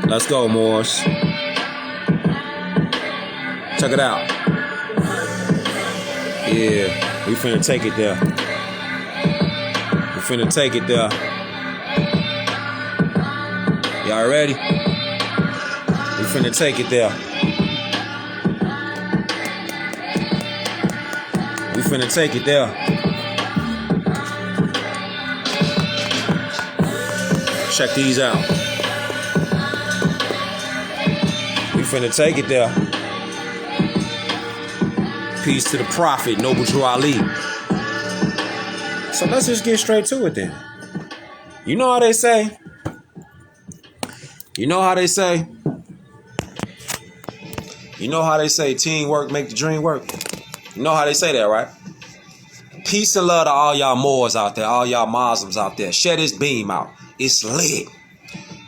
Let's go, Moorish. Check it out. Yeah, we finna take it there. We finna take it there. Y'all ready? We finna take it there. We finna take it there. Check these out. We finna take it there. Peace to the prophet, Noble Drew Ali. So let's just get straight to it then. You know how they say? You know how they say? You know how they say teamwork make the dream work? You know how they say that, right? Peace and love to all y'all Moors out there, all y'all Muslims out there. Share this beam out. It's lit.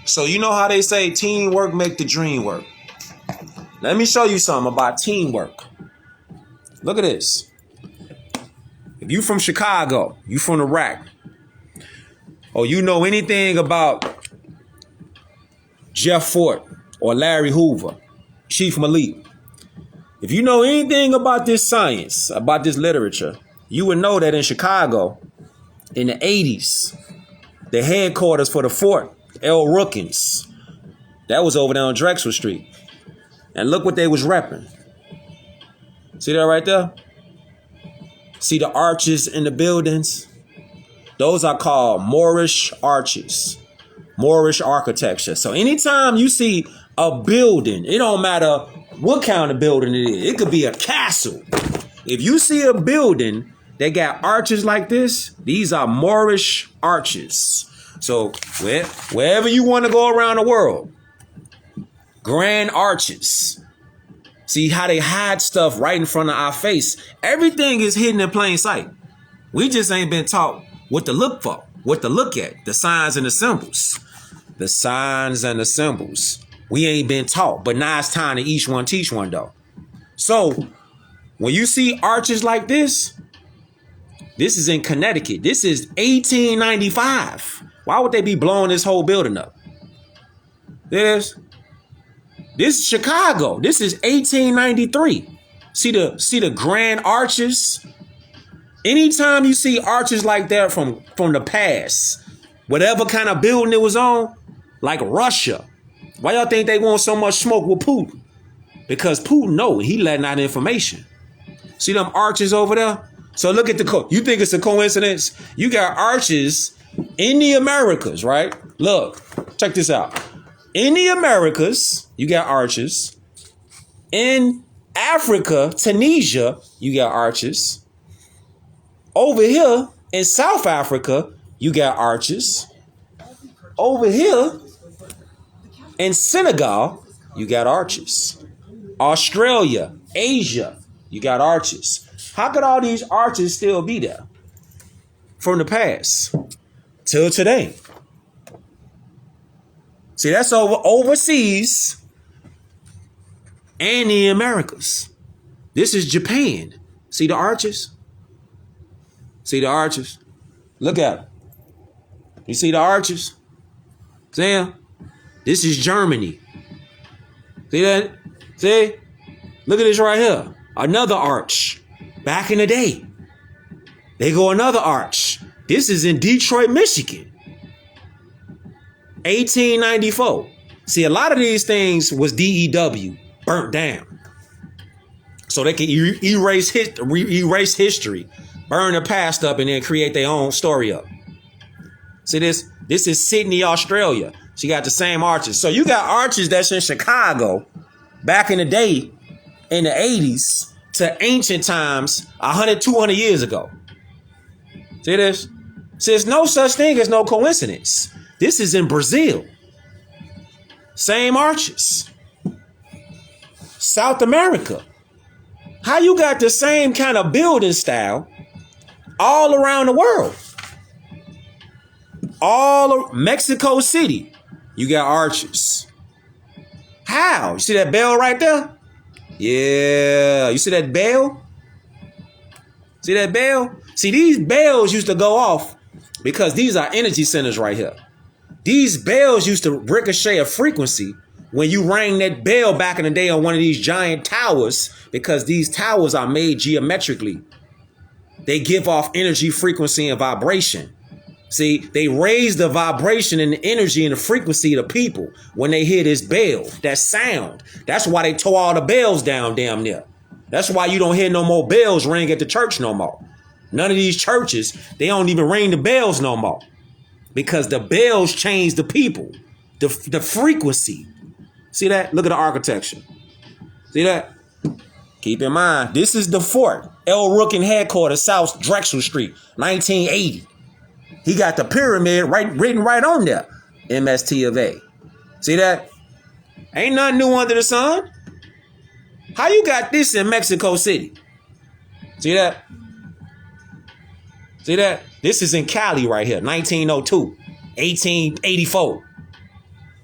So you know how they say teamwork make the dream work? Let me show you something about teamwork. Look at this. If you from Chicago, you from Iraq, or you know anything about Jeff Fort or Larry Hoover, Chief Malik, if you know anything about this science, about this literature, you would know that in Chicago, in the 80s, the headquarters for the fort, L. Rookins, that was over there on Drexel Street. And look what they was repping. See that right there? See the arches in the buildings? Those are called Moorish arches, Moorish architecture. So anytime you see a building, it don't matter what kind of building it is. It could be a castle. If you see a building that got arches like this, these are Moorish arches. So wherever you want to go around the world, grand arches. See how they hide stuff right in front of our face. Everything is hidden in plain sight. We just ain't been taught what to look for, what to look at, the signs and the symbols. The signs and the symbols. We ain't been taught, but now it's time to each one teach one though. So when you see arches like this is in Connecticut. This is 1895. Why would they be blowing this whole building up? This is Chicago. This is 1893. See the grand arches? Anytime you see arches like that from the past, whatever kind of building it was on, like Russia, why y'all think they want so much smoke with Putin? Because Putin know he letting out information. See them arches over there? So look at you think it's a coincidence? You got arches in the Americas, right? Look, check this out. In the Americas, you got arches. In Africa, Tunisia, you got arches. Over here in South Africa, you got arches. Over here in Senegal, you got arches. Australia, Asia, you got arches. How could all these arches still be there from the past till today? See, that's overseas and the Americas. This is Japan. See the arches? See the arches? Look at them. You see the arches? See them? This is Germany. See that? See? Look at this right here. Another arch. Back in the day. They go another arch. This is in Detroit, Michigan. 1894. See, a lot of these things was DEW, burnt down. So they can erase history, burn the past up, and then create their own story up. See this? This is Sydney, Australia. So you got the same arches. So you got arches that's in Chicago back in the day, in the 80s, to ancient times, 100, 200 years ago. See this? See, there's no such thing as no coincidence. This is in Brazil. Same arches. South America. How you got the same kind of building style all around the world? All of Mexico City, you got arches. How? You see that bell right there? Yeah. You see that bell? See that bell? See, these bells used to go off because these are energy centers right here. These bells used to ricochet a frequency when you rang that bell back in the day on one of these giant towers, because these towers are made geometrically. They give off energy, frequency, and vibration. See, they raise the vibration and the energy and the frequency of the people when they hear this bell, that sound. That's why they tore all the bells down damn near. That's why you don't hear no more bells ring at the church no more. None of these churches, they don't even ring the bells no more, because the bells change the people, the frequency. See that? Look at the architecture. See that? Keep in mind, this is the fort. El Rookin headquarters, South Drexel Street, 1980. He got the pyramid written right on there. MST of A. See that? Ain't nothing new under the sun. How you got this in Mexico City? See that? See that? This is in Cali right here, 1902, 1884.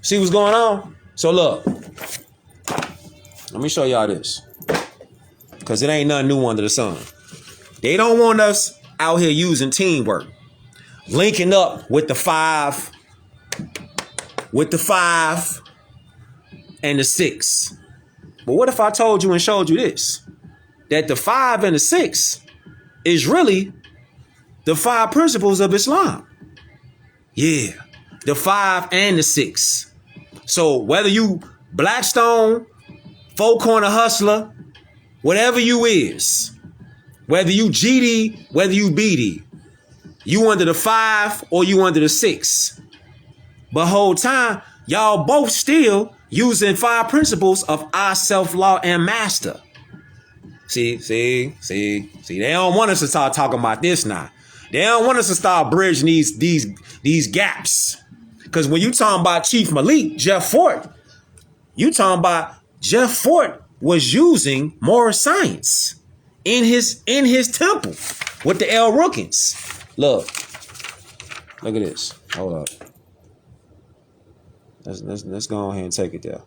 See what's going on? So look, let me show y'all this, because it ain't nothing new under the sun. They don't want us out here using teamwork, linking up with the five and the 6. But what if I told you and showed you this? That the 5 and the 6 is really the 5 principles of Islam. Yeah, the 5 and the 6. So whether you Blackstone, four corner hustler, whatever you is, whether you GD, whether you BD, you under the 5 or you under the 6. But whole time, y'all both still using 5 principles of our self-law and master. See, they don't want us to start talking about this now. They don't want us to start bridging these gaps. Because when you talking about Chief Malik, Jeff Fort, you talking about Jeff Fort was using Moorish science in his temple with the El Rookins. Look at this. Hold up. Let's go ahead and take it there.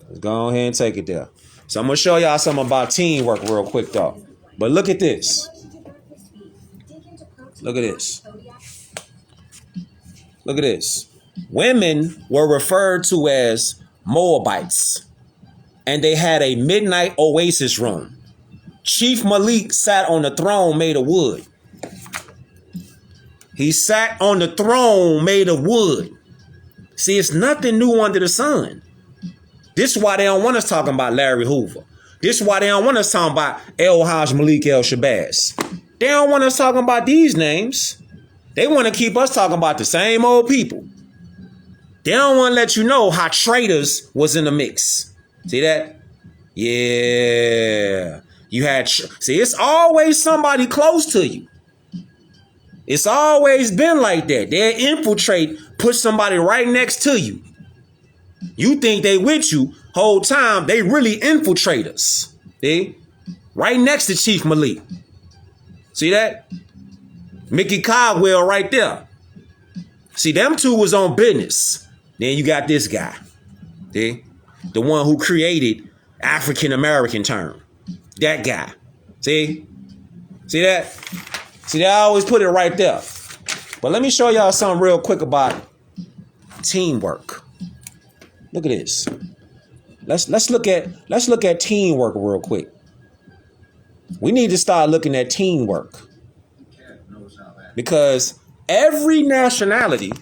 Let's go ahead and take it there. So I'm gonna show y'all something about teamwork real quick though. But look at this. Look at this. Look at this. Women were referred to as Moabites, and they had a midnight oasis room. Chief Malik sat on the throne made of wood. He sat on the throne made of wood. See, it's nothing new under the sun. This is why they don't want us talking about Larry Hoover. This is why they don't want us talking about El Haj Malik El Shabazz. They don't want us talking about these names. They want to keep us talking about the same old people. They don't want to let you know how traitors was in the mix. See that? Yeah. You had, see, it's always somebody close to you. It's always been like that. They'll infiltrate, put somebody right next to you. You think they with you, whole time they really infiltrators. See? Right next to Chief Malik. See that? Mickey Caldwell right there. See, them two was on business. Then you got this guy. See? The one who created African American term. That guy. See? See that? See, I always put it right there. But let me show y'all something real quick about teamwork. Look at this. Let's look at teamwork real quick. We need to start looking at teamwork. Because every nationality,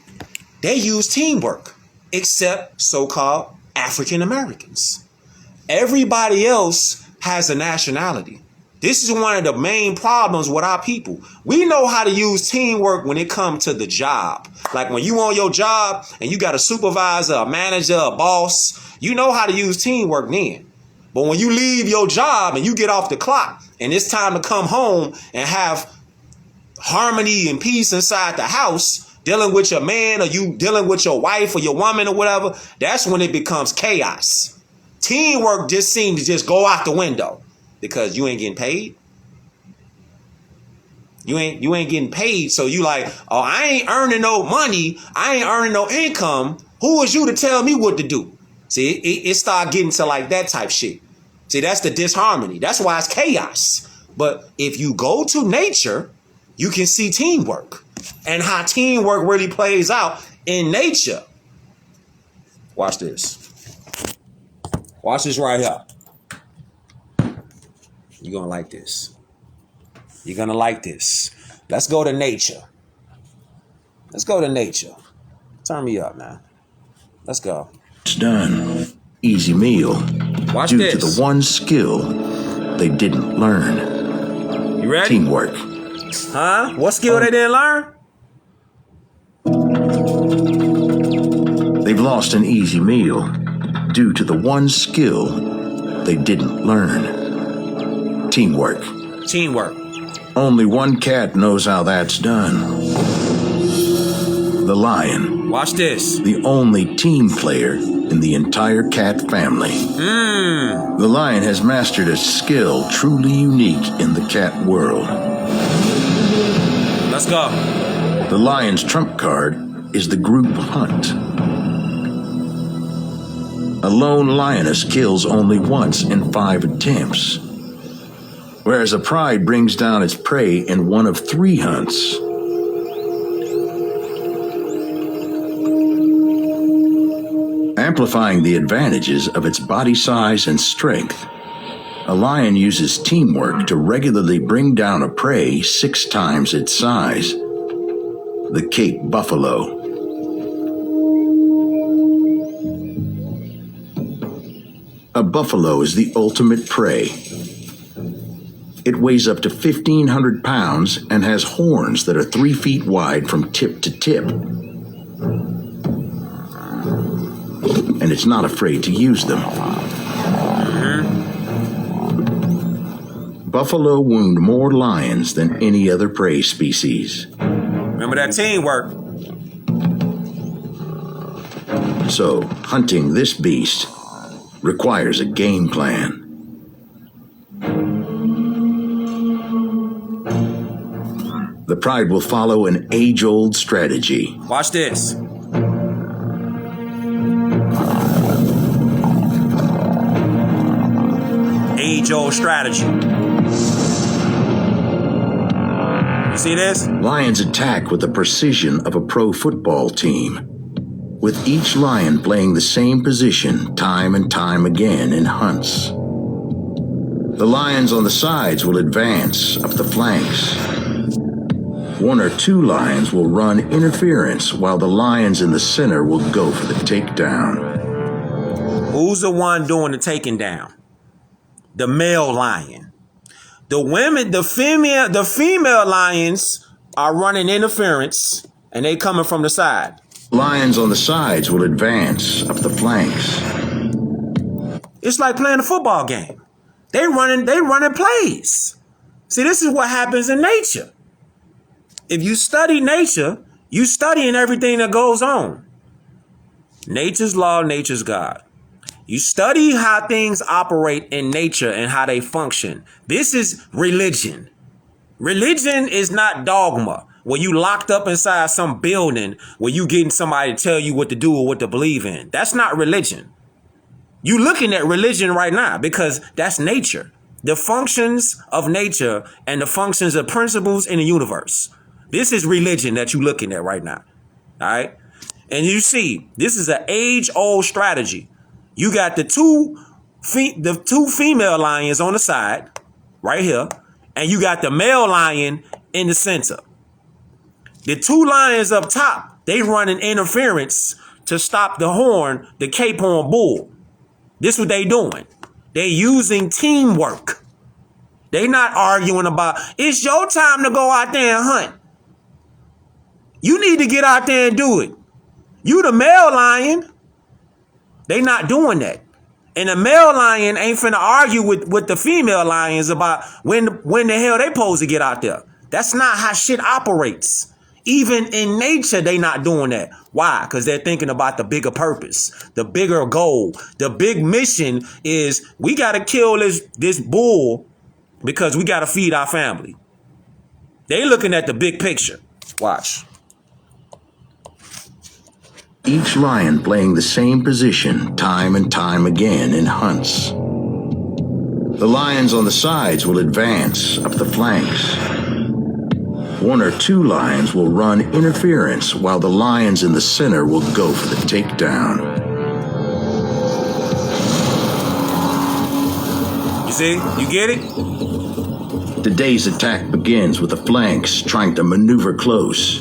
they use teamwork, except so-called African Americans. Everybody else has a nationality. This is one of the main problems with our people. We know how to use teamwork when it comes to the job. Like when you on your job and you got a supervisor, a manager, a boss, you know how to use teamwork then. But when you leave your job and you get off the clock and it's time to come home and have harmony and peace inside the house, dealing with your man or you dealing with your wife or your woman or whatever, that's when it becomes chaos. Teamwork just seems to just go out the window. Because you ain't getting paid. You ain't getting paid. So you like, oh, I ain't earning no money. I ain't earning no income. Who is you to tell me what to do? See, it start getting to like that type shit. See, that's the disharmony. That's why it's chaos. But if you go to nature, you can see teamwork and how teamwork really plays out in nature. Watch this. Watch this right here. You're going to like this. You're going to like this. Let's go to nature. Let's go to nature. Turn me up, man. Let's go. It's done. Easy meal. Watch due this. to the one skill they didn't learn. You ready? Teamwork. Huh? What skill they didn't learn? They've lost an easy meal due to the one skill they didn't learn. Teamwork. Teamwork. Only one cat knows how that's done. The lion. Watch this. The only team player in the entire cat family. The lion has mastered a skill truly unique in the cat world. Let's go. The lion's trump card is the group hunt. A lone lioness kills only once in 5 attempts, whereas a pride brings down its prey in one of 3 hunts. Amplifying the advantages of its body size and strength, a lion uses teamwork to regularly bring down a prey 6 times its size. The Cape buffalo. A buffalo is the ultimate prey. It weighs up to 1,500 pounds and has horns that are 3 feet wide from tip to tip. And it's not afraid to use them. Buffalo wound more lions than any other prey species. Remember that teamwork. So, hunting this beast requires a game plan. The pride will follow an age-old strategy. Watch this. Age-old strategy. You see this? Lions attack with the precision of a pro football team, with each lion playing the same position time and time again in hunts. The lions on the sides will advance up the flanks. 1 or 2 lions will run interference while the lions in the center will go for the takedown. Who's the one doing the taking down? The male lion. The female lions are running interference and they coming from the side. Lions on the sides will advance up the flanks. It's like playing a football game. They running plays. See, this is what happens in nature. If you study nature, you studying everything that goes on. Nature's law, nature's God. You study how things operate in nature and how they function. This is religion. Religion is not dogma, where you locked up inside some building where you getting somebody to tell you what to do or what to believe in. That's not religion. You looking at religion right now because that's nature. The functions of nature and the functions of principles in the universe. This is religion that you looking at right now. All right. And you see, this is an age-old strategy. You got the two female lions on the side right here, and you got the male lion in the center. The 2 lions up top, they running interference to stop the Cape Horn bull. This is what they doing. They using teamwork. They not arguing about, it's your time to go out there and hunt. You need to get out there and do it. You the male lion. They not doing that. And the male lion ain't finna argue with the female lions about when the hell they supposed to get out there. That's not how shit operates. Even in nature, they not doing that. Why? Because they're thinking about the bigger purpose, the bigger goal. The big mission is we got to kill this bull because we got to feed our family. They looking at the big picture. Watch. Each lion playing the same position time and time again in hunts. The lions on the sides will advance up the flanks. One or two lions will run interference while the lions in the center will go for the takedown. You see? You get it? Today's attack begins with the flanks trying to maneuver close.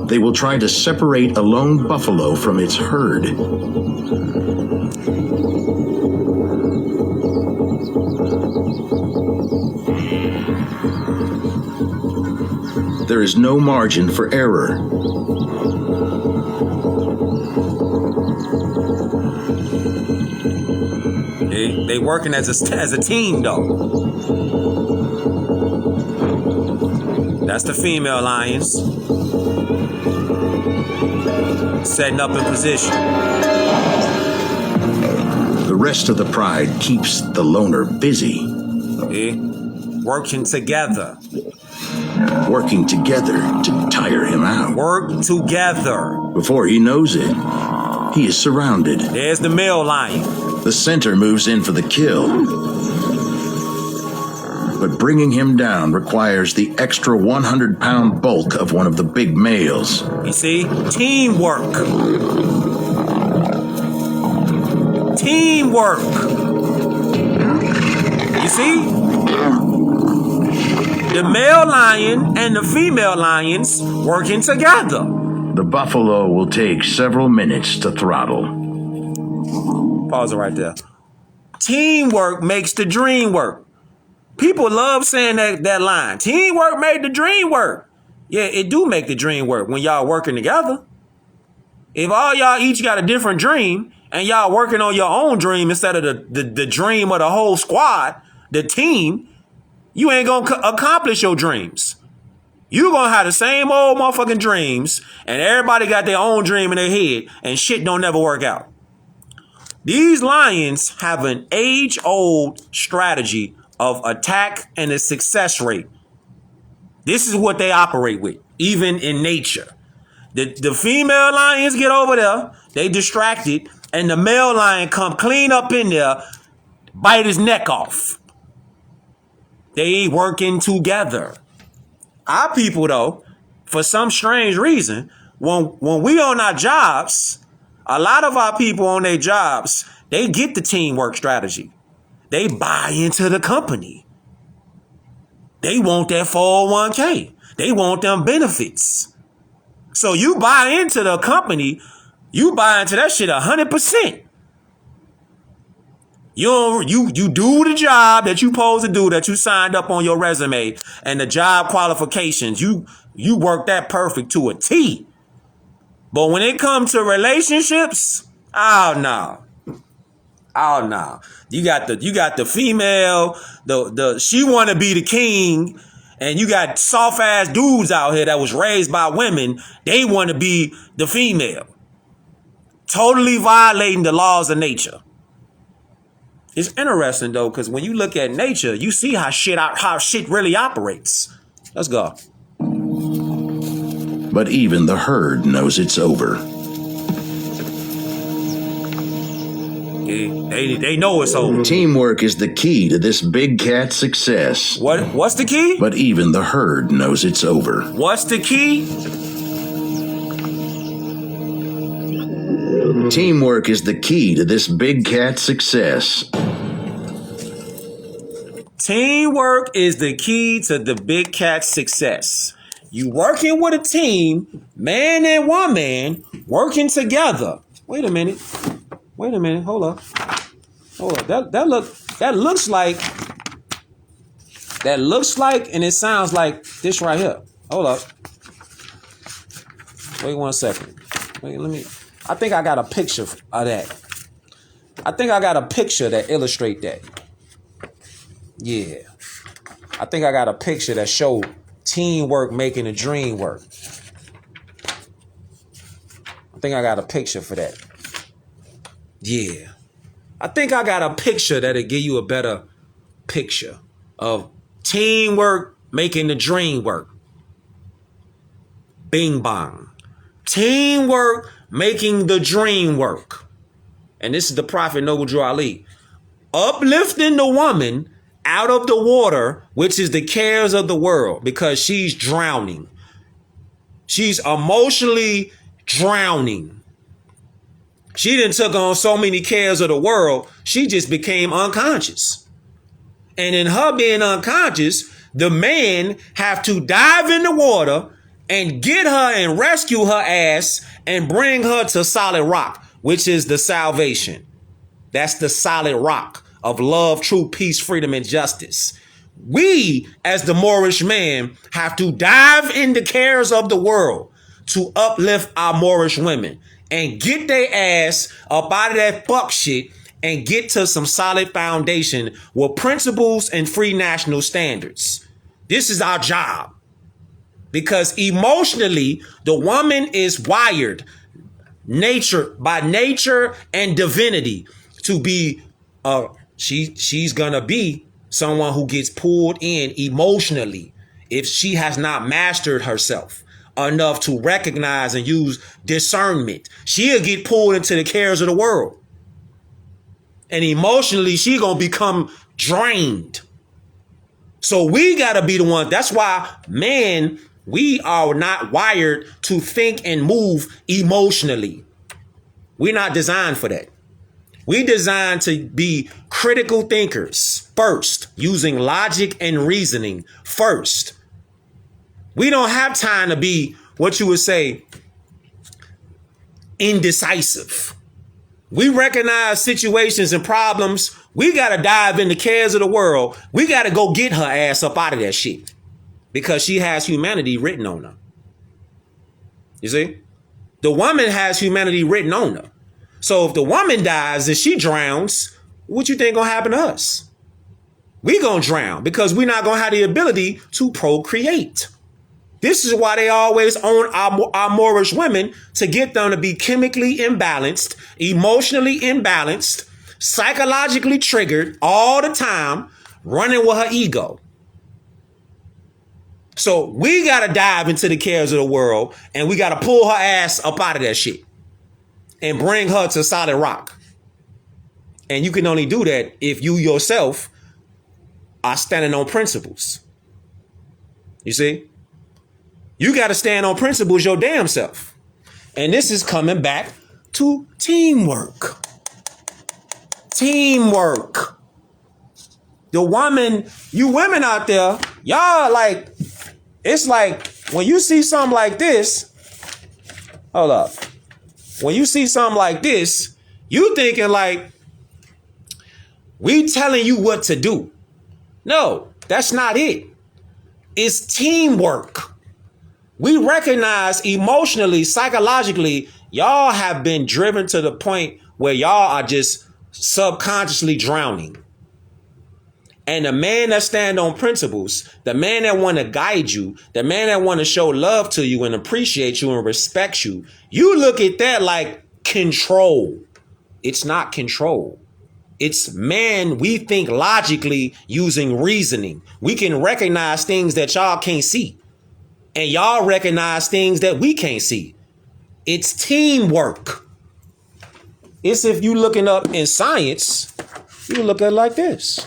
They will try to separate a lone buffalo from its herd. There is no margin for error. They working as a team, though. That's the female lions. Setting up in position. The rest of the pride keeps the loner busy. Working together. Working together to tire him out. Work together. Before he knows it, he is surrounded. There's the male lion. The center moves in for the kill. But bringing him down requires the extra 100-pound bulk of one of the big males. You see? Teamwork. Teamwork. You see? The male lion and the female lions working together. The buffalo will take several minutes to throttle. Pause it right there. Teamwork makes the dream work. People love saying that line. Teamwork made the dream work. Yeah, it do make the dream work when y'all working together. If all y'all each got a different dream and y'all working on your own dream instead of the dream of the whole squad, the team, you ain't gonna accomplish your dreams. You gonna have the same old motherfucking dreams and everybody got their own dream in their head and shit don't never work out. These lions have an age-old strategy of attack and a success rate. This is what they operate with, even in nature. The female lions get over there, they distracted, and the male lion come clean up in there, bite his neck off. They working together. Our people, though, for some strange reason, when we on our jobs, a lot of our people on their jobs, they get the teamwork strategy. They buy into the company. They want that 401k. They want them benefits. So you buy into the company, you buy into that shit 100%. You do the job that you supposed to do, that you signed up on your resume and the job qualifications. You work that perfect to a T. But when it comes to relationships, oh no. Oh no. You got the female, she wanna be the king, and you got soft ass dudes out here that was raised by women, they wanna be the female. Totally violating the laws of nature. It's interesting though, because when you look at nature, you see how shit really operates. Let's go. But even the herd knows it's over. They know it's over. Teamwork is the key to this big cat's success. What's the key? But even the herd knows it's over. What's the key? Teamwork is the key to this big cat's success. Teamwork is the key to the big cat's success. You working with a team, man and woman, working together. Wait a minute. Hold up. That looks like, and it sounds like this right here. Hold up. Wait 1 second. I think I got a picture of that. I think I got a picture that illustrate that. Yeah. I think I got a picture that show teamwork making the dream work. I think I got a picture for that. Yeah. I think I got a picture that'll give you a better picture of teamwork making the dream work. Bing bong. Teamwork making the dream work. and this is the Prophet Noble Drew Ali, uplifting the woman out of the water, which is the cares of the world, because she's drowning. She's emotionally drowning. She done took on so many cares of the world, she just became unconscious. And in her being unconscious, the man have to dive in the water and get her and rescue her ass and bring her to solid rock, which is the salvation. That's the solid rock of love, truth, peace, freedom, and justice. We, as the Moorish man, have to dive in the cares of the world to uplift our Moorish women and get their ass up out of that fuck shit and get to some solid foundation with principles and free national standards. This is our job. Because emotionally, the woman is wired by nature and divinity to be she's gonna be someone who gets pulled in emotionally if she has not mastered herself enough to recognize and use discernment. She'll get pulled into the cares of the world. And emotionally, she gonna become drained. So we gotta be the one. That's why, man, we are not wired to think and move emotionally. We're not designed for that. We designed to be critical thinkers first, using logic and reasoning first. We don't have time to be what you would say indecisive. We recognize situations and problems. We got to dive in the cares of the world. We got to go get her ass up out of that shit because she has humanity written on her. You see? The woman has humanity written on her. So if the woman dies and she drowns, what you think gonna happen to us? We gonna drown because we're not gonna have the ability to procreate. This is why they always own our Moorish women, to get them to be chemically imbalanced, emotionally imbalanced, psychologically triggered all the time, running with her ego. So we gotta dive into the cares of the world and we gotta pull her ass up out of that shit and bring her to solid rock. And you can only do that if you yourself are standing on principles. You see? You got to stand on principles your damn self. And this is coming back to teamwork. Teamwork. The woman, you women out there, y'all like, it's like when you see something like this, hold up. When you see something like this, you thinking like, we telling you what to do. No, that's not it. It's teamwork. We recognize emotionally, psychologically, y'all have been driven to the point where y'all are just subconsciously drowning. And the man that stand on principles, the man that want to guide you, the man that want to show love to you and appreciate you and respect you, you look at that like control. It's not control. It's, man, we think logically using reasoning. We can recognize things that y'all can't see. And y'all recognize things that we can't see. It's teamwork. It's if you looking up in science, you look at it like this.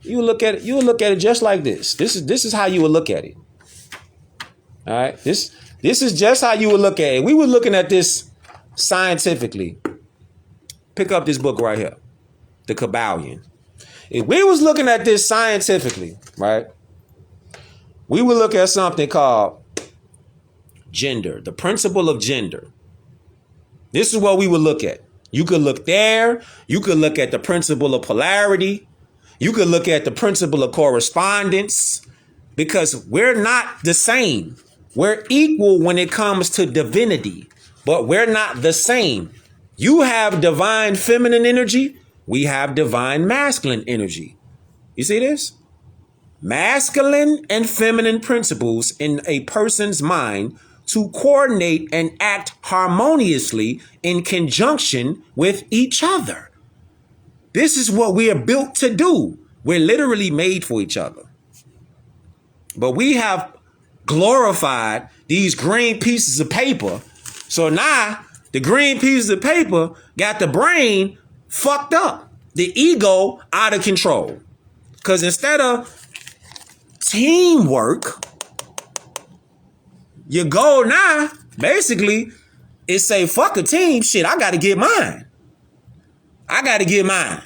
You look at it just like this. This is how you would look at it. All right. This is just how you would look at it. We were looking at this scientifically. Pick up this book right here, The Kabbalion. If we was looking at this scientifically, right, we would look at something called gender, the principle of gender. This is what we would look at. You could look there. You could look at the principle of polarity. You could look at the principle of correspondence, because we're not the same. We're equal when it comes to divinity, but we're not the same. You have divine feminine energy. We have divine masculine energy. You see this? Masculine and feminine principles in a person's mind to coordinate and act harmoniously in conjunction with each other. This is what we are built to do. We're literally made for each other. But we have glorified these green pieces of paper. So now The green pieces of paper got the brain fucked up. The ego out of control. Because instead of teamwork, your goal now, basically, is say, fuck a team. Shit, I got to get mine. I got to get mine.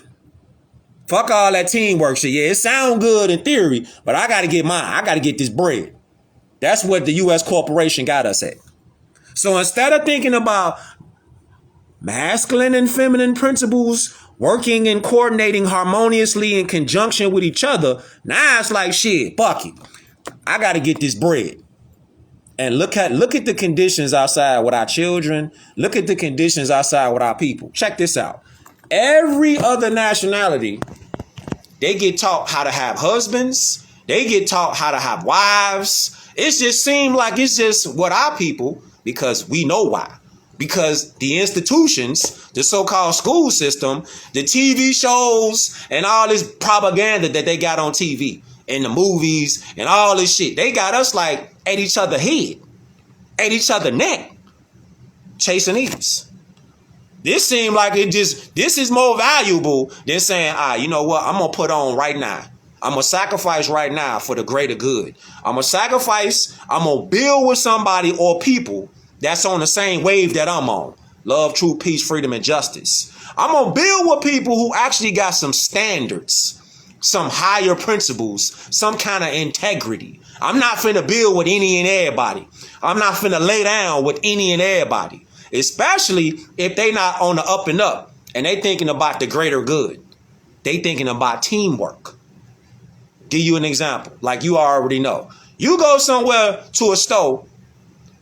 Fuck all that teamwork shit. Yeah, it sounds good in theory, but I got to get mine. I got to get this bread. That's what the U.S. corporation got us at. So instead of thinking about masculine and feminine principles working and coordinating harmoniously in conjunction with each other, now it's like, shit, fuck it. I got to get this bread. And look at the conditions outside with our children. Look at the conditions outside with our people. Check this out. Every other nationality, they get taught how to have husbands. They get taught how to have wives. It just seems like it's just what our people, because we know why. Because the institutions, the so-called school system, the TV shows, and all this propaganda that they got on TV and the movies and all this shit, they got us like at each other's head, at each other's neck, chasing these. This seemed like this is more valuable than saying, you know what, I'm going to put on right now. I'm going to sacrifice right now for the greater good. I'm going to sacrifice, I'm going to build with somebody or people that's on the same wave that I'm on. Love, truth, peace, freedom, and justice. I'm going to build with people who actually got some standards, some higher principles, some kind of integrity. I'm not finna build with any and everybody. I'm not finna lay down with any and everybody. Especially if they not on the up and up and they thinking about the greater good. They thinking about teamwork. Give you an example, like you already know. You go somewhere to a store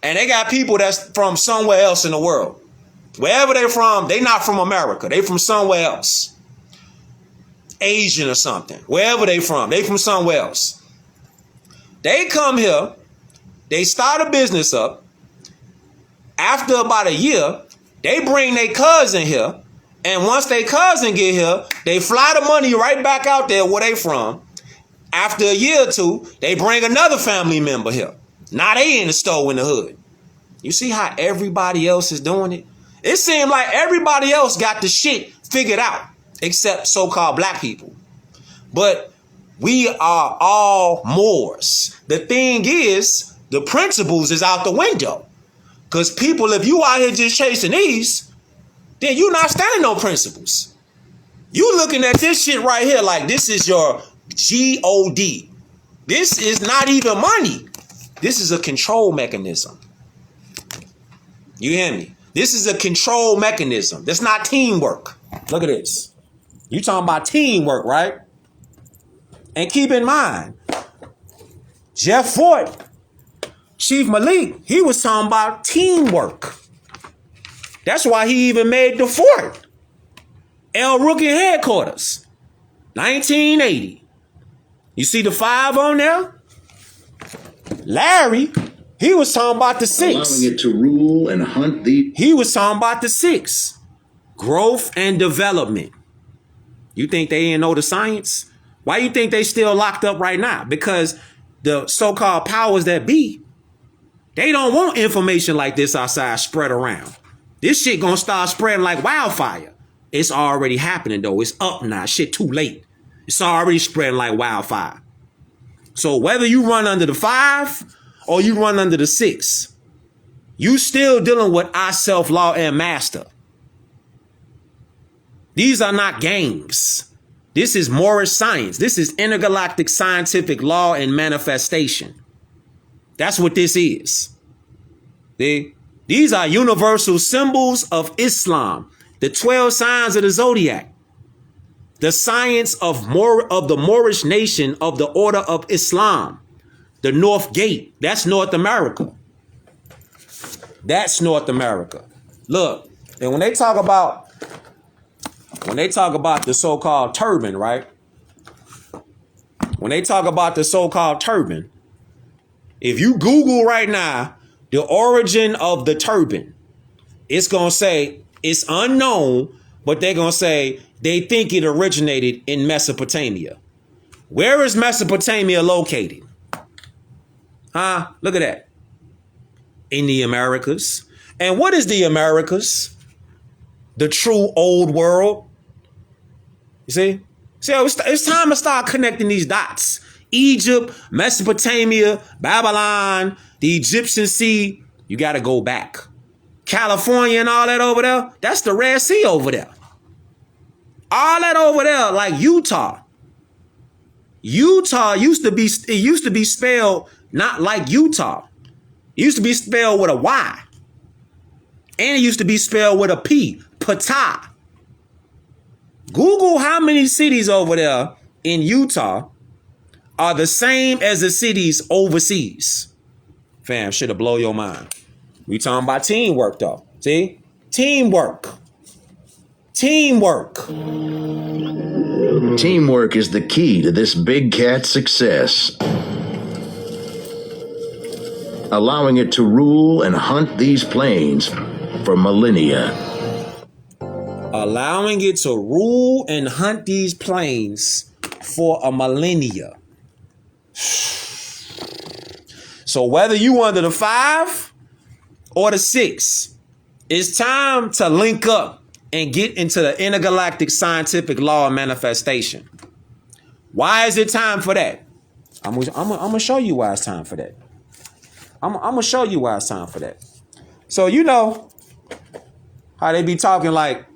and they got people that's from somewhere else in the world. Wherever they're from, they not from America. They from somewhere else. Asian or something. Wherever they from somewhere else. They come here, they start a business up. After about a year, they bring their cousin here. And once their cousin get here, they fly the money right back out there where they from. After a year or two, they bring another family member here. Now they in the store in the hood. You see how everybody else is doing it? It seems like everybody else got the shit figured out, except so-called black people. But we are all Moors. The thing is, the principles is out the window. Because people, if you out here just chasing these, then you not standing on principles. You looking at this shit right here like this is your G-O-D. This is not even money. This is a control mechanism. You hear me? This is a control mechanism. That's not teamwork. Look at this. You talking about teamwork, right? And keep in mind, Jeff Fort, Chief Malik, he was talking about teamwork. That's why he even made the fort. El Rookie headquarters, 1980. You see the 5 on there? Larry, he was talking about the 6. Allowing it to rule and hunt the... He was talking about the 6. Growth and development. You think they didn't know the science? Why you think they still locked up right now? Because the so-called powers that be, they don't want information like this outside spread around. This shit gonna start spreading like wildfire. It's already happening though. It's up now. Shit too late. It's already spreading like wildfire. So whether you run under the 5 or you run under the 6, you still dealing with our self-law and master. These are not games. This is Moorish science. This is intergalactic scientific law and manifestation. That's what this is. These are universal symbols of Islam, the 12 signs of the zodiac, the science of the Moorish nation of the order of Islam, the North Gate. That's North America. That's North America. Look, and when they talk about the so-called turban, right? When they talk about the so-called turban, if you Google right now the origin of the turban, it's going to say it's unknown, but they're going to say they think it originated in Mesopotamia. Where is Mesopotamia located? Look at that. In the Americas. And what is the Americas? The true old world. You see? It's time to start connecting these dots. Egypt, Mesopotamia, Babylon, the Egyptian Sea. You got to go back. California and all that over there, that's the Red Sea over there. All that over there, like Utah. Utah used to be spelled not like Utah. It used to be spelled with a Y. And it used to be spelled with a P. Patah. Google how many cities over there in Utah are the same as the cities overseas. Fam, should have blow your mind. We talking about teamwork though. See? Teamwork. Teamwork. Teamwork is the key to this big cat's success, allowing it to rule and hunt these plains for millennia. Allowing it to rule and hunt these plains for a millennia. So whether you under the 5 or the 6, it's time to link up and get into the intergalactic scientific law of manifestation. Why is it time for that? I'm gonna show you why it's time for that. I'm gonna show you why it's time for that. So you know how they be talking like,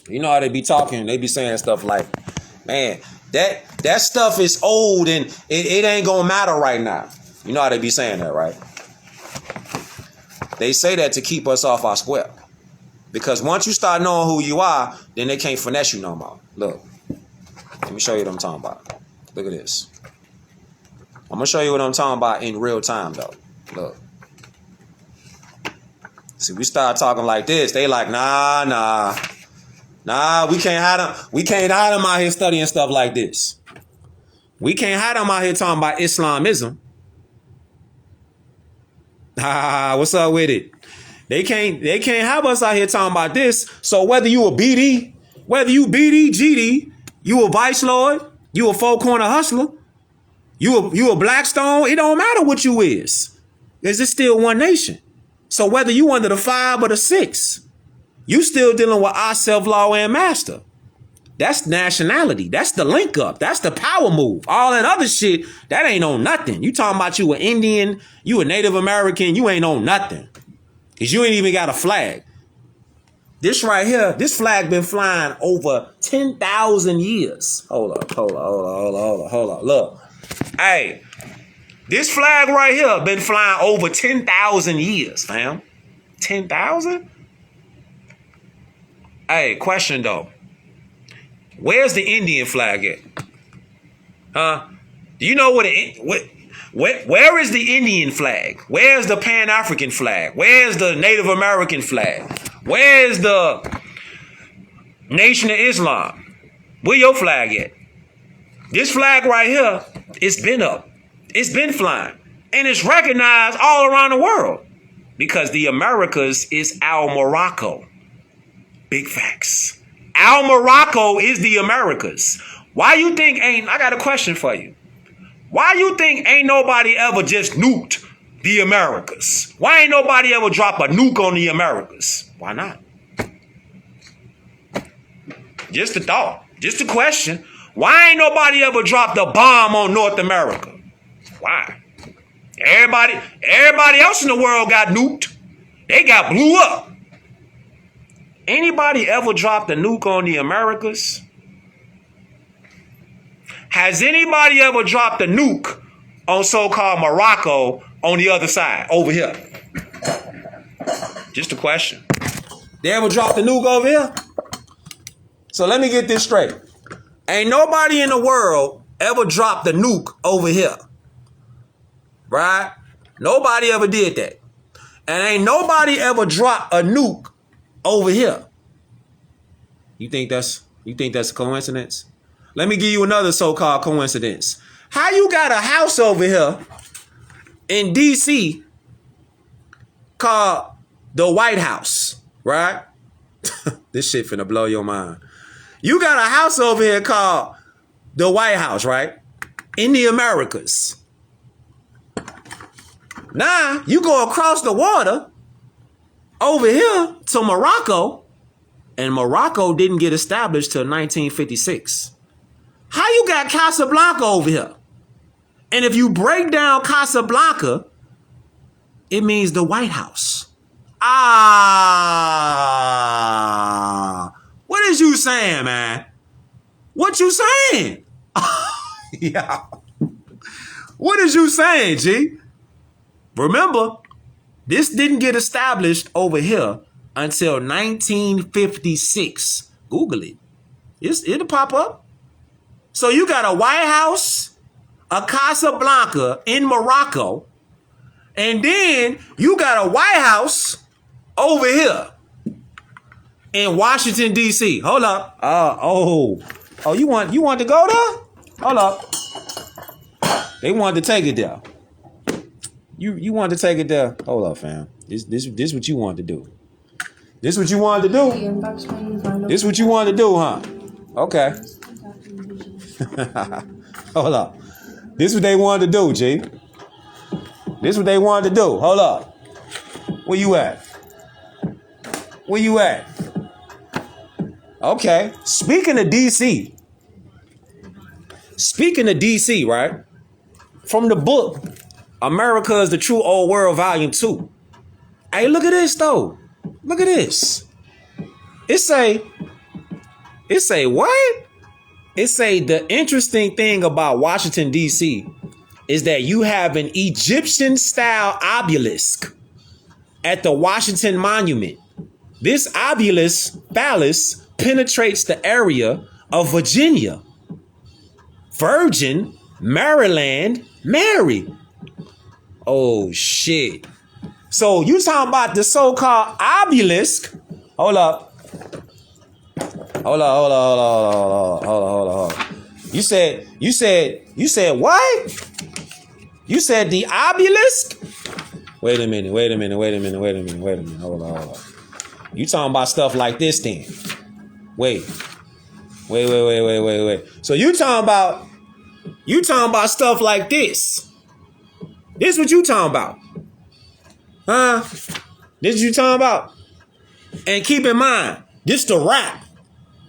they be saying stuff like, man, that stuff is old and it ain't gonna matter right now. You know how they be saying that, right? They say that to keep us off our square. Because once you start knowing who you are, then they can't finesse you no more. Look, let me show you what I'm talking about. Look at this. I'm going to show you what I'm talking about in real time, though. Look. See, we start talking like this. They like, nah, we can't hide them. We can't hide them out here studying stuff like this. We can't hide them out here talking about Islamism. What's up with it? They can't have us out here talking about this. So whether you a BD, GD, you a vice lord, you a four corner hustler, you a Blackstone, it don't matter what you is. There's just still one nation. So whether you under the 5 or the 6, you still dealing with our self-law and master. That's nationality. That's the link up. That's the power move. All that other shit, that ain't on nothing. You talking about you an Indian, you a Native American, you ain't on nothing. Because you ain't even got a flag. This right here, this flag been flying over 10,000 years. Hold up. Look. Hey, this flag right here been flying over 10,000 years, fam. 10,000? Hey, question though. Where's the Indian flag at? Huh? Do you know where is the Indian flag? Where's the Pan-African flag? Where's the Native American flag? Where's the Nation of Islam? Where your flag at? This flag right here, it's been up. It's been flying. And it's recognized all around the world. Because the Americas is our Morocco. Big facts. Our Morocco is the Americas. Why you think I got a question for you. Why you think ain't nobody ever just nuked the Americas? Why ain't nobody ever drop a nuke on the Americas? Why not? Just a thought. Just a question. Why ain't nobody ever dropped a bomb on North America? Why? Everybody else in the world got nuked. They got blew up. Anybody ever dropped a nuke on the Americas? Has anybody ever dropped a nuke on so-called Morocco on the other side, over here? Just a question. They ever dropped a nuke over here? So let me get this straight. Ain't nobody in the world ever dropped a nuke over here. Right? Nobody ever did that. And ain't nobody ever dropped a nuke over here. You think that's a coincidence? Let me give you another so-called coincidence. How you got a house over here in DC called the White House, right? This shit finna blow your mind. You got a house over here called the White House, right? In the Americas. Now, you go across the water over here to Morocco, and Morocco didn't get established till 1956. How you got Casablanca over here? And if you break down Casablanca, it means the White House. What is you saying, man? What you saying? Yeah. What is you saying, G? Remember, this didn't get established over here until 1956. Google it. It'll pop up. So you got a White House, a Casablanca in Morocco, and then you got a White House over here in Washington, D.C. Hold up. You want to go there? Hold up. They wanted to take it there. You wanted to take it there. Hold up, fam. This what you wanted to do. This what you wanted to do? This what you wanted to do, huh? Okay. Hold up. This what they wanted to do, G. This what they wanted to do. Hold up. Where you at? Where you at? Okay. Speaking of DC, right? From the book, America is the True Old World, Volume 2. Hey, look at this, though. Look at this. It say what? It say the interesting thing about Washington, D.C. is that you have an Egyptian-style obelisk at the Washington Monument. This obelisk phallus penetrates the area of Virginia, Virgin, Maryland, Mary. Oh, shit. So you talking about the so-called obelisk. Hold up. Hold on. You said what? You said the obelisk? Wait a minute. Hold on. You talking about stuff like this then? Wait. So you talking about stuff like this? This what you talking about? Huh? This what you talking about? And keep in mind, this the rap.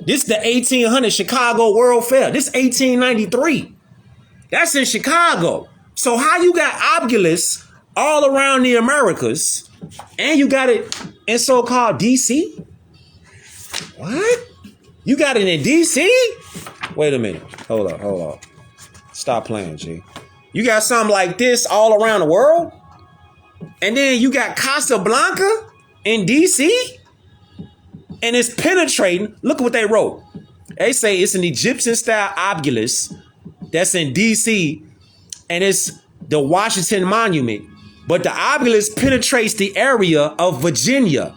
This the 1800 Chicago World Fair. This 1893. That's in Chicago. So how you got obelisks all around the Americas and you got it in so-called DC? What? You got it in DC? Wait a minute. Hold up. Stop playing, G. You got something like this all around the world? And then you got Casablanca in DC? And it's penetrating. Look at what they wrote. They say it's an Egyptian-style obelisk that's in D.C. and it's the Washington Monument. But the obelisk penetrates the area of Virginia.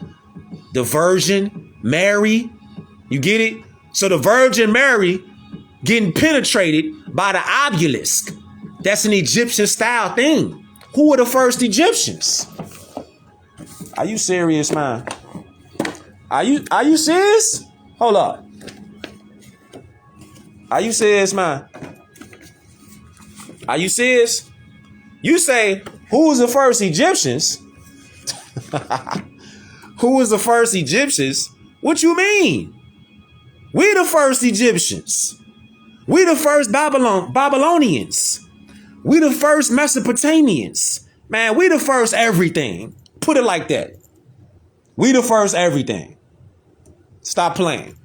The Virgin Mary. You get it? So the Virgin Mary getting penetrated by the obelisk. That's an Egyptian-style thing. Who were the first Egyptians? Are you serious, man? Are you serious? Hold up. Are you serious, man? Are you serious? You say, who was the first Egyptians? Who was the first Egyptians? What you mean? We the first Egyptians. We the first Babylonians. We the first Mesopotamians. Man, we the first everything. Put it like that. We the first everything. Stop playing.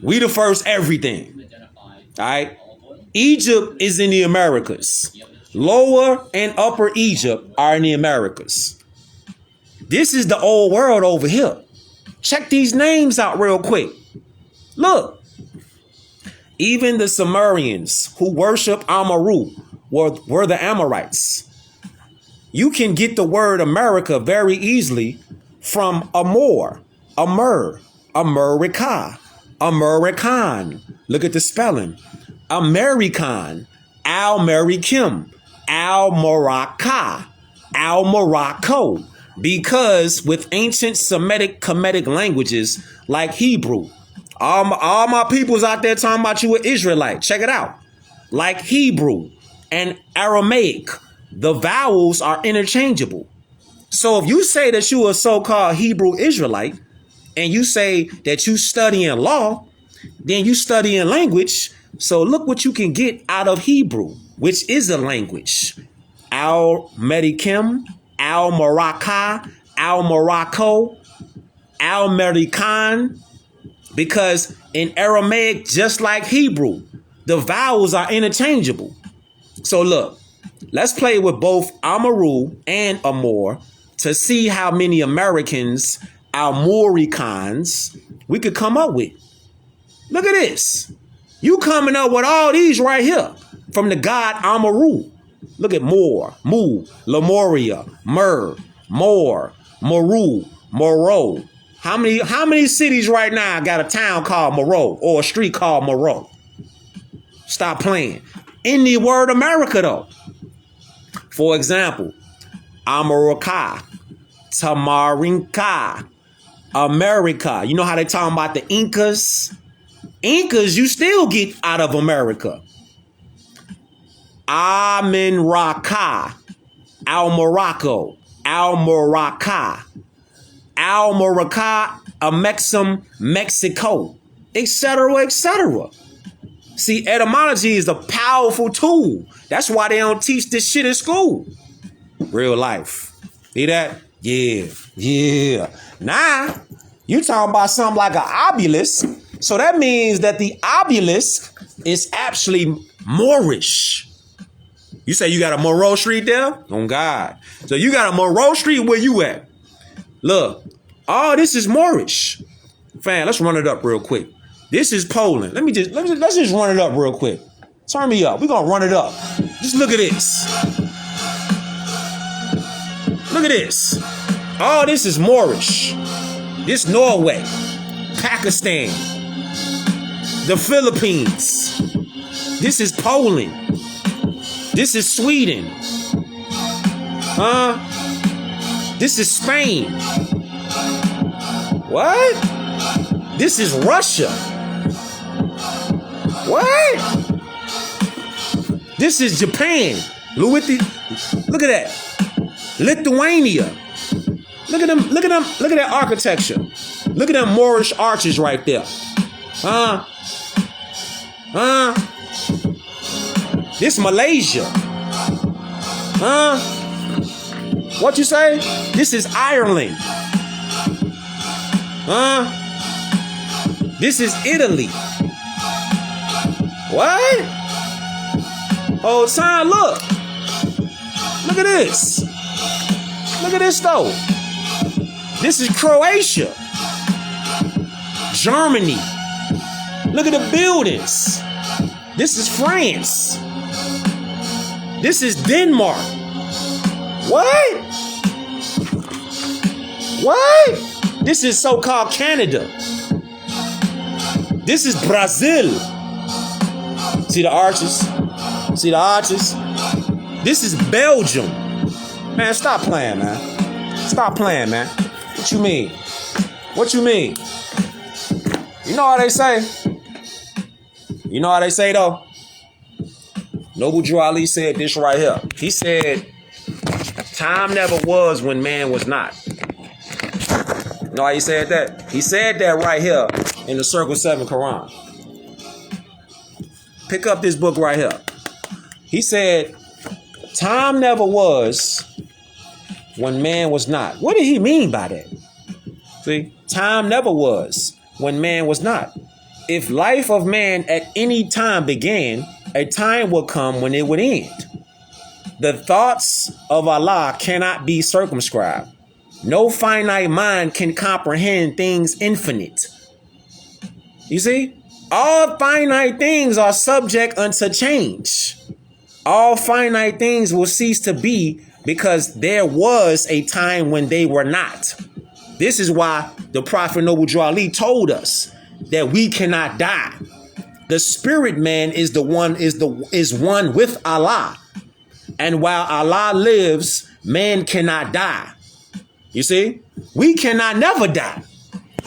We the first everything. All right. Egypt is in the Americas. Lower and Upper Egypt are in the Americas. This is the old world over here. Check these names out real quick. Look. Even the Sumerians who worship Amaru were the Amorites. You can get the word America very easily from Amor, Amur, America, American. Look at the spelling. American, Al-Marikim, Al-Morocca, Al-Morocco. Because with ancient Semitic Kemetic languages like Hebrew, all my peoples out there talking about you were Israelite. Check it out. Like Hebrew and Aramaic, the vowels are interchangeable. So if you say that you a so-called Hebrew Israelite and you say that you studying law, then you studying language. So look what you can get out of Hebrew, which is a language. Al-Medikim, Al-Maraka, Al-Morocco, Al-American, because in Aramaic, just like Hebrew, the vowels are interchangeable. So look, let's play with both Amaru and Amor to see how many Americans, Almoricans, we could come up with. Look at this. You coming up with all these right here from the god Amaru. Look at Mor, Mu, Lemuria, Mur, Mor, Moru, Moro. How many cities right now got a town called Moro or a street called Moro? Stop playing. In the word America though. For example, America, Tamarinka, America. You know how they talking about the Incas? Incas you still get out of America. Amin Raka, Al Morocco, Al Morocca, Al Morocca, Amexum, Mexico, etc., etc. See, etymology is a powerful tool. That's why they don't teach this shit in school. Real life. See that? Yeah. Now, you talking about something like an obelisk. So that means that the obelisk is actually Moorish. You say you got a Moreau Street there? On God. So you got a Moreau Street, where you at? Look, all this is Moorish. Fam, let's run it up real quick. This is Poland. Let's just run it up real quick. Turn me up. We're gonna run it up. Just look at this. Look at this. All this is Moorish. This Norway, Pakistan, the Philippines. This is Poland. This is Sweden. This is Spain. What? This is Russia. What? This is Japan. Look at that. Lithuania. Look at them. Look at them. Look at that architecture. Look at them Moorish arches right there. This Malaysia. What you say? This is Ireland. This is Italy. What? Whole time, look. Look at this. Look at this though. This is Croatia. Germany. Look at the buildings. This is France. This is Denmark. What? What? This is so-called Canada. This is Brazil. See the arches? See the arches? This is Belgium. Man, stop playing, man. Stop playing, man. What you mean? What you mean? You know how they say? You know how they say, though? Noble Drew Ali said this right here. He said, time never was when man was not. You know how he said that? He said that right here in the Circle 7 Quran. Pick up this book right here. He said, time never was when man was not. What did he mean by that? See, time never was when man was not. If life of man at any time began, a time will come when it would end. The thoughts of Allah cannot be circumscribed. No finite mind can comprehend things infinite. You see? All finite things are subject unto change. All finite things will cease to be because there was a time when they were not. This is why the Prophet Noble Drew Ali told us that we cannot die. The spirit man is one with Allah. And while Allah lives, man cannot die. You see? We cannot never die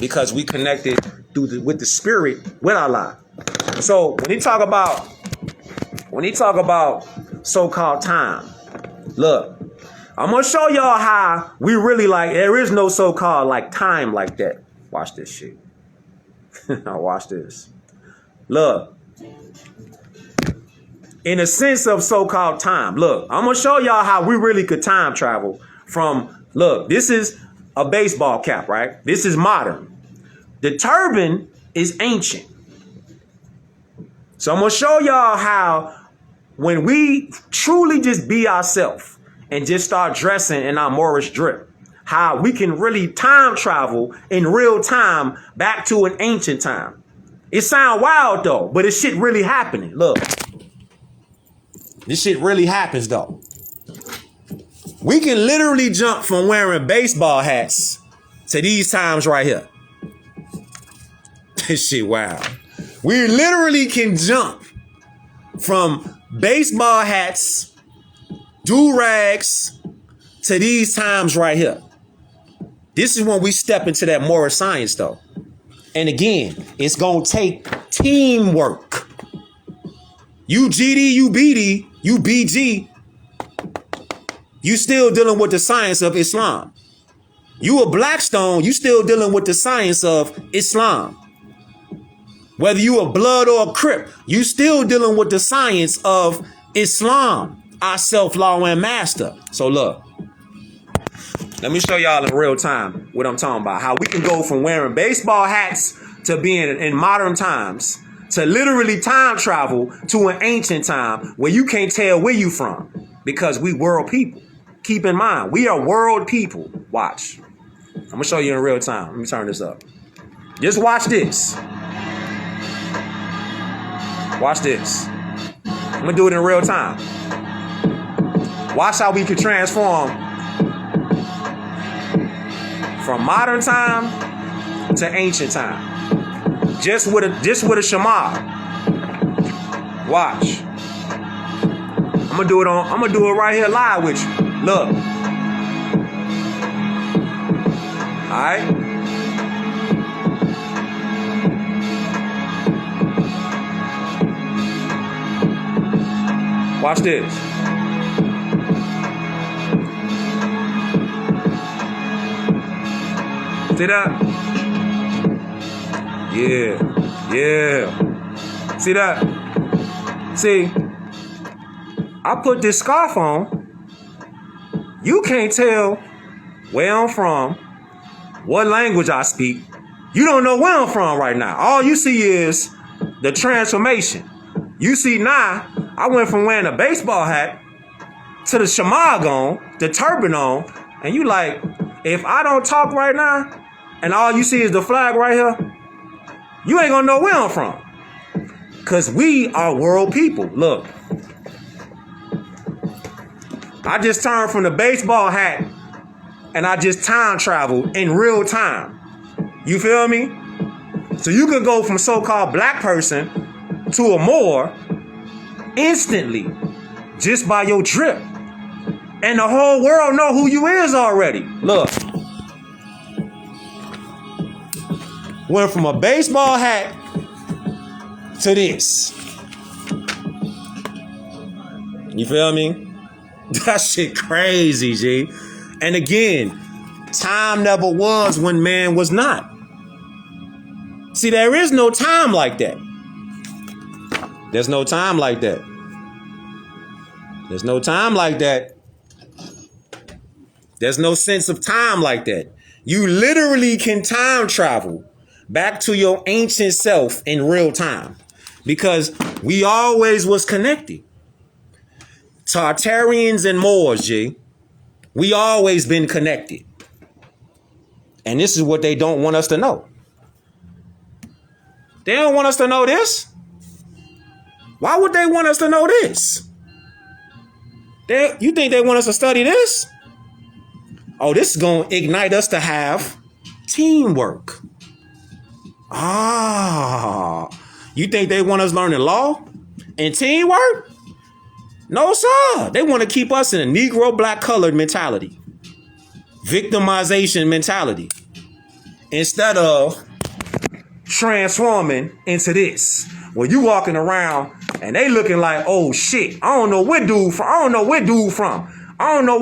because we connected with the spirit with Allah. So when he talk about so-called time, look, I'm going to show y'all how we really like, there is no so-called like time like that. Watch this shit. Now watch this. Look. In a sense of so-called time. Look, I'm going to show y'all how we really could time travel from, look, this is a baseball cap, right? This is modern. The turban is ancient. So I'm going to show y'all how when we truly just be ourselves and just start dressing in our Moorish drip, how we can really time travel in real time back to an ancient time. It sound wild though, but this shit really happening. Look, this shit really happens though. We can literally jump from wearing baseball hats to these times right here. This shit wild. We literally can jump from baseball hats, do-rags, to these times right here. This is when we step into that Moorish science, though. And again, it's going to take teamwork. You GD, you BD, you BG, you still dealing with the science of Islam. You a Blackstone, you still dealing with the science of Islam. Whether you a Blood or a Crip, you still dealing with the science of Islam, our self-law and master. So look, let me show y'all in real time what I'm talking about. How we can go from wearing baseball hats to being in modern times to literally time travel to an ancient time where you can't tell where you from because we world people. Keep in mind, we are world people. Watch. I'm going to show you in real time. Let me turn this up. Just watch this. Watch this. I'm going to do it in real time. Watch how we can transform from modern time to ancient time. Just with a shamar. Watch. I'm gonna do it right here live with you. Look. Alright. Watch this. See that? Yeah. See that? See, I put this scarf on. You can't tell where I'm from, what language I speak. You don't know where I'm from right now. All you see is the transformation. You see now, I went from wearing a baseball hat to the shamag on, the turban on, and you like, if I don't talk right now, and all you see is the flag right here, you ain't gonna know where I'm from. Because we are world people. Look. I just turned from the baseball hat and I just time traveled in real time. You feel me? So you can go from so-called black person to a Moor instantly just by your drip. And the whole world know who you is already. Look. Went from a baseball hat to this. You feel me? That shit crazy, G. And again, time never was when man was not. See, there is no time like that. There's no time like that. There's no time like that. There's no sense of time like that. You literally can time travel back to your ancient self in real time because we always was connected. Tartarians and Moors, G. We always been connected. And this is what they don't want us to know. They don't want us to know this. Why would they want us to know this? You think they want us to study this? Oh, this is going to ignite us to have teamwork. You think they want us learning law and teamwork? No, sir. They want to keep us in a Negro black colored mentality. Victimization mentality. Instead of transforming into this. Where you walking around and they looking like, oh shit, I don't know where dude from. I don't know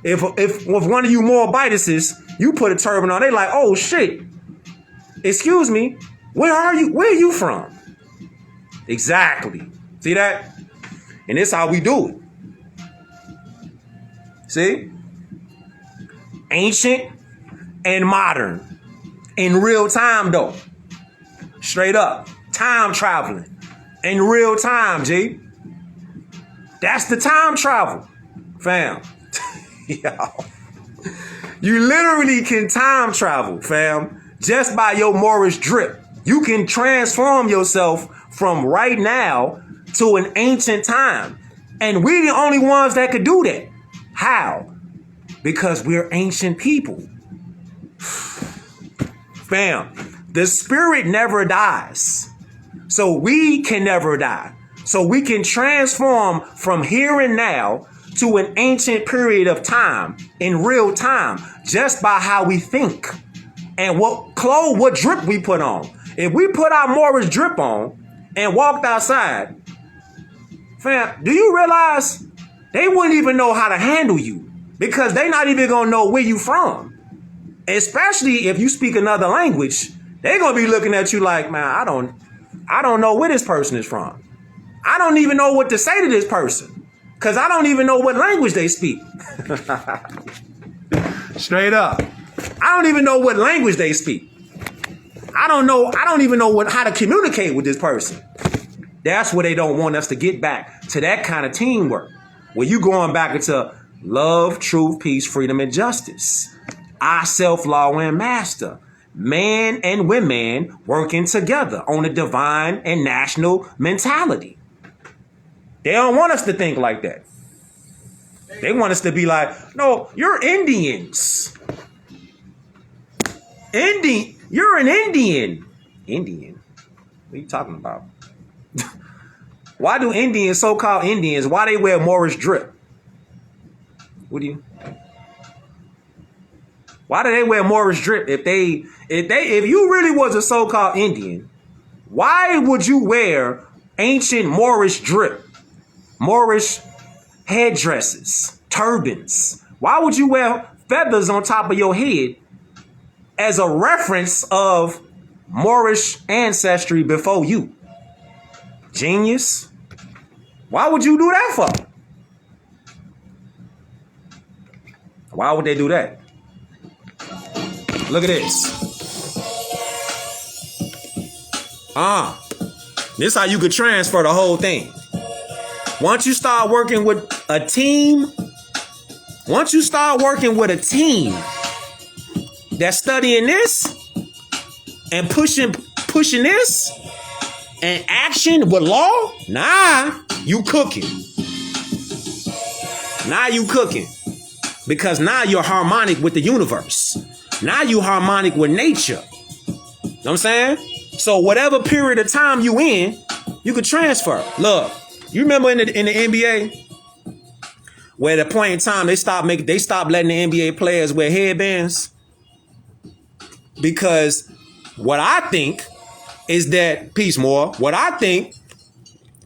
if one of you Moabitises, you put a turban on, they like, oh shit. Excuse me, where are you? Where are you from? Exactly. See that? And this is how we do it. See? Ancient and modern. In real time, though. Straight up. Time traveling. In real time, G. That's the time travel. Fam. Yo. You literally can time travel, fam. Just by your Moorish drip. You can transform yourself from right now to an ancient time. And we're the only ones that could do that. How? Because we're ancient people. Fam, the spirit never dies. So we can never die. So we can transform from here and now to an ancient period of time in real time just by how we think and what drip we put on. If we put our Moorish drip on and walked outside, fam, do you realize they wouldn't even know how to handle you because they're not even going to know where you from. Especially if you speak another language, they're going to be looking at you like, man, I don't know where this person is from. I don't even know what to say to this person because I don't even know what language they speak. Straight up. I don't even know what language they speak. I don't even know how to communicate with this person. That's where they don't want us to get back to that kind of teamwork. Where you going back into love, truth, peace, freedom, and justice. I, self-law, and master. Man and women working together on a divine and national mentality. They don't want us to think like that. They want us to be like, no, you're Indians. You're an Indian. Indian? What are you talking about? Why do Indians, so-called Indians, why they wear Moorish drip? Why do they wear Moorish drip? If you really was a so-called Indian, why would you wear ancient Moorish drip? Moorish headdresses, turbans. Why would you wear feathers on top of your head as a reference of Moorish ancestry before you? Genius. Why would you do that for? Why would they do that? Look at this. This is how you could transfer the whole thing. Once you start working with a team that's studying this and pushing this and action with law, you cooking. Now you cooking. Because now you're harmonic with the universe. Now you harmonic with nature. You know what I'm saying? So whatever period of time you in, you can transfer. Look, you remember in the NBA where at a point in time they stopped letting the NBA players wear headbands? Because what I think is that, peace more, what I think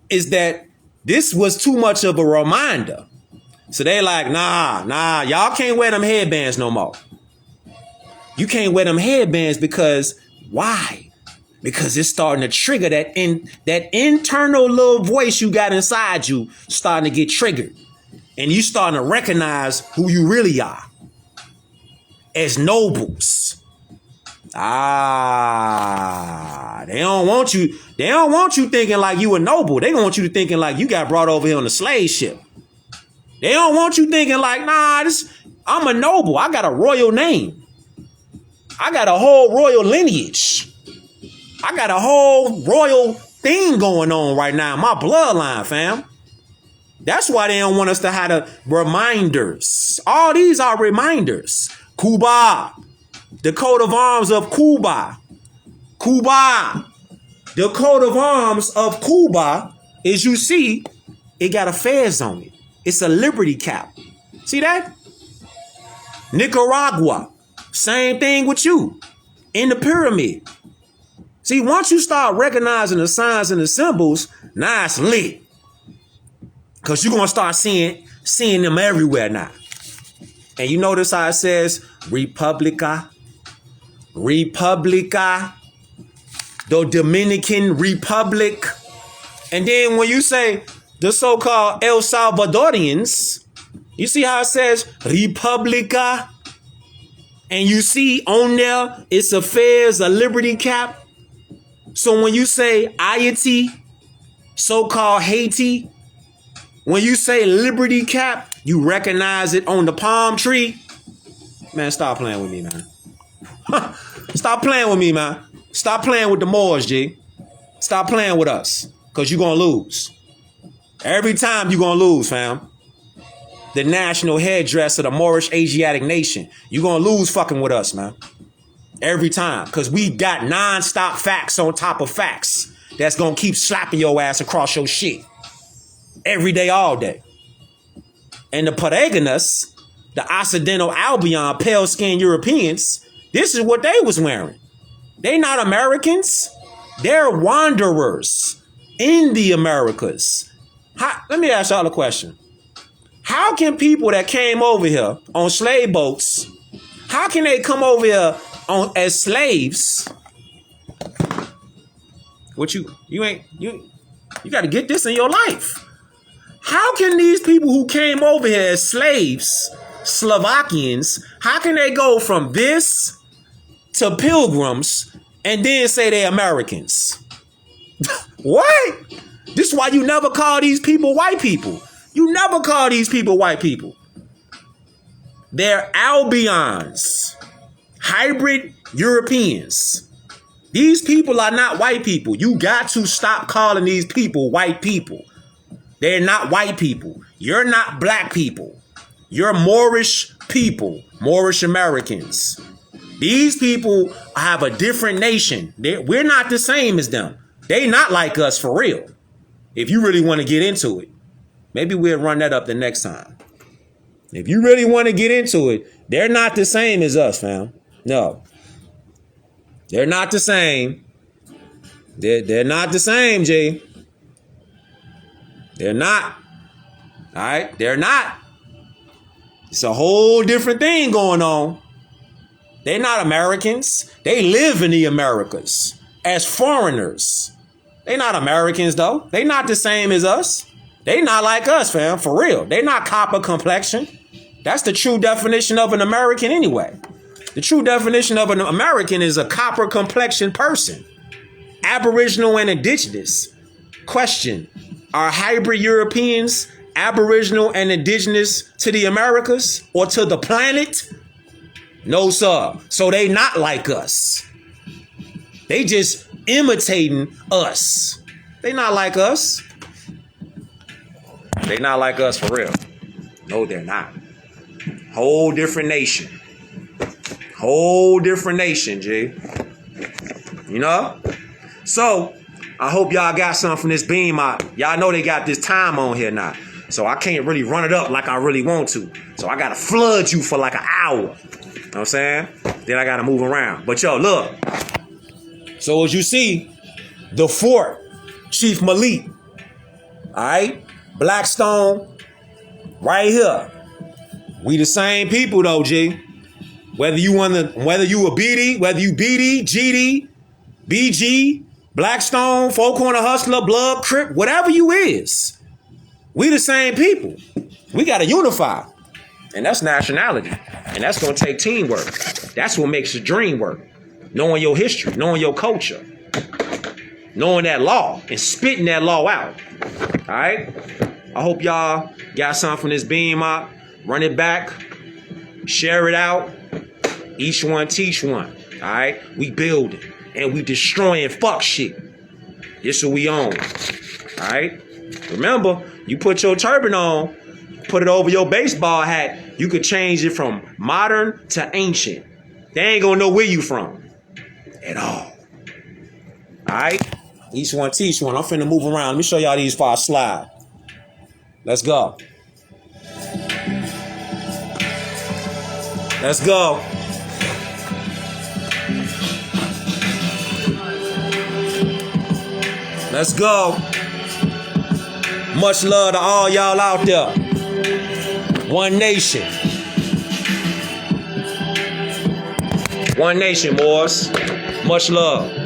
is that this was too much of a reminder. So they like, nah, y'all can't wear them headbands no more. You can't wear them headbands because why? Because it's starting to trigger that internal little voice you got inside you starting to get triggered. And you starting to recognize who you really are as nobles. They don't want you thinking like you a noble. They want you thinking like you got brought over here on a slave ship. They don't want you thinking like, I'm a noble. I got a royal name. I got a whole royal lineage. I got a whole royal thing going on right now. My bloodline, fam. That's why they don't want us to have the reminders. All these are reminders. Cuba. The coat of arms of Cuba. Cuba. The coat of arms of Cuba, as you see, it got a fez on it. It's a liberty cap. See that? Nicaragua. Same thing with you. In the pyramid. See, once you start recognizing the signs and the symbols, now it's lit. Because you're going to start seeing them everywhere now. And you notice how it says Republica, Republica, the Dominican Republic. And then when you say the so-called El Salvadorians, you see how it says Republica? And you see on there, it's affairs, a liberty cap. So when you say Haiti, so-called Haiti, when you say liberty cap, you recognize it on the palm tree. Man, stop playing with me, man. Stop playing with me, man. Stop playing with the Moors, G. Stop playing with us, because you're going to lose. Every time you're going to lose, fam. The national headdress of the Moorish Asiatic nation. You're going to lose fucking with us, man. Every time. Because we got non-stop facts on top of facts that's going to keep slapping your ass across your shit. Every day, all day. And the Paragonus, the Occidental Albion, pale-skinned Europeans, this is what they was wearing. They not Americans. They're wanderers in the Americas. Let me ask y'all a question. How can people that came over here on slave boats, how can they come over here as slaves? What you got to get this in your life. How can these people who came over here as slaves, Slovakians, how can they go from this to pilgrims and then say they're Americans? What? This is why you never call these people white people. You never call these people white people. They're Albions, hybrid Europeans. These people are not white people. You got to stop calling these people white people. They're not white people. You're not black people. You're Moorish people, Moorish Americans. These people have a different nation. We're not the same as them. They not like us for real. If you really want to get into it. Maybe we'll run that up the next time. If you really want to get into it, they're not the same as us, fam. No. They're not the same. They're not the same, G. They're not. All right? They're not. It's a whole different thing going on. They're not Americans. They live in the Americas as foreigners. They're not Americans, though. They're not the same as us. They not like us, fam, for real. They not copper complexion. That's the true definition of an American anyway. The true definition of an American is a copper complexion person. Aboriginal and indigenous. Question, are hybrid Europeans aboriginal and indigenous to the Americas or to the planet? No, sir. So they not like us. They just imitating us. They not like us. They not like us for real. No, they're not. Whole different nation. Whole different nation, G. You know? So, I hope y'all got something from this beam. Y'all know they got this time on here now. So I can't really run it up like I really want to. So I got to flood you for like an hour. You know what I'm saying? Then I got to move around. But yo, look. So as you see, the fort, Chief Malik. All right? Blackstone, right here. We the same people though, G. Whether you a BD, whether you BD, GD, BG, Blackstone, Four Corner Hustler, Blood, Crip, whatever you is. We the same people. We gotta unify. And that's nationality. And that's gonna take teamwork. That's what makes the dream work. Knowing your history, knowing your culture, knowing that law and spitting that law out. All right? I hope y'all got something from this beam up. Run it back. Share it out. Each one teach one. All right? We building and we destroying fuck shit. This what we own. All right? Remember, you put your turban on, put it over your baseball hat, you could change it from modern to ancient. They ain't gonna know where you from at all. All right? Each one teach one. I'm finna move around. Let me show y'all these 5 slides. Let's go. Let's go. Let's go. Much love to all y'all out there. One nation. One nation, Moors. Much love.